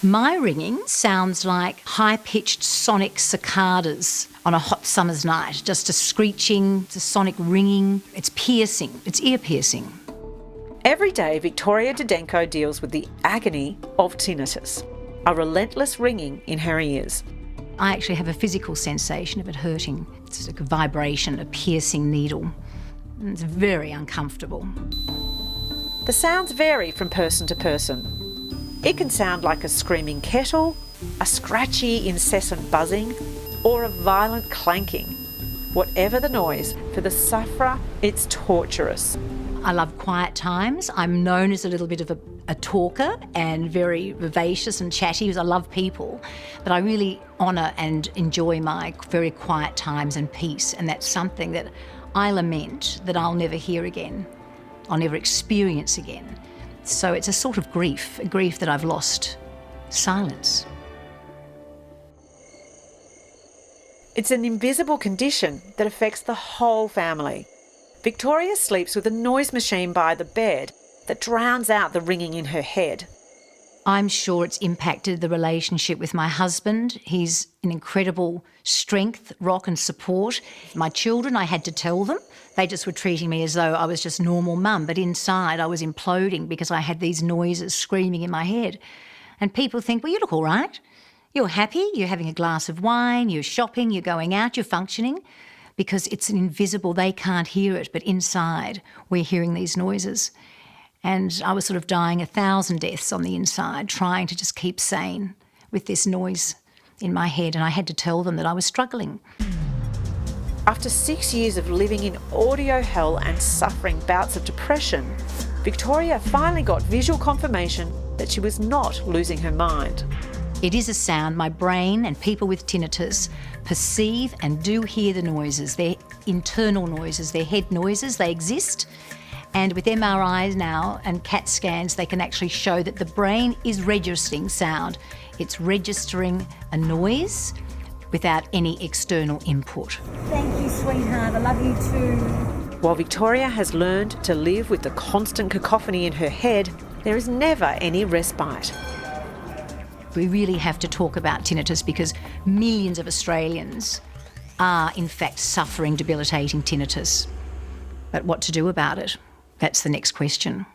My ringing sounds like high-pitched sonic cicadas on a hot summer's night, just a screeching, a sonic ringing. It's piercing, it's ear-piercing. Every day, Victoria Didenko deals with the agony of tinnitus, a relentless ringing in her ears. I actually have a physical sensation of it hurting. It's like a vibration, a piercing needle. It's very uncomfortable. The sounds vary from person to person. It can sound like a screaming kettle, a scratchy, incessant buzzing, or a violent clanking. Whatever the noise, for the sufferer, it's torturous. I love quiet times. I'm known as a little bit of a talker and very vivacious and chatty because I love people. But I really honour and enjoy my very quiet times and peace, and that's something that I lament that I'll never hear again. I'll never experience again. So it's a sort of grief, a grief that I've lost silence. It's an invisible condition that affects the whole family. Victoria sleeps with a noise machine by the bed that drowns out the ringing in her head. I'm sure it's impacted the relationship with my husband. He's an incredible strength, rock and support. My children, I had to tell them. They just were treating me as though I was just normal mum, but inside I was imploding because I had these noises screaming in my head. And people think, well, you look all right. You're happy, you're having a glass of wine, you're shopping, you're going out, you're functioning. Because it's an invisible, they can't hear it, but inside we're hearing these noises. And I was sort of dying 1,000 deaths on the inside, trying to just keep sane with this noise in my head, and I had to tell them that I was struggling. After 6 years of living in audio hell and suffering bouts of depression, Victoria finally got visual confirmation that she was not losing her mind. It is a sound. My brain and people with tinnitus perceive and do hear the noises. They're internal noises, they're head noises, they exist. And with MRIs now and CAT scans, they can actually show that the brain is registering sound. It's registering a noise without any external input. Thank you, sweetheart. I love you too. While Victoria has learned to live with the constant cacophony in her head, there is never any respite. We really have to talk about tinnitus because millions of Australians are in fact suffering debilitating tinnitus. But what to do about it? That's the next question.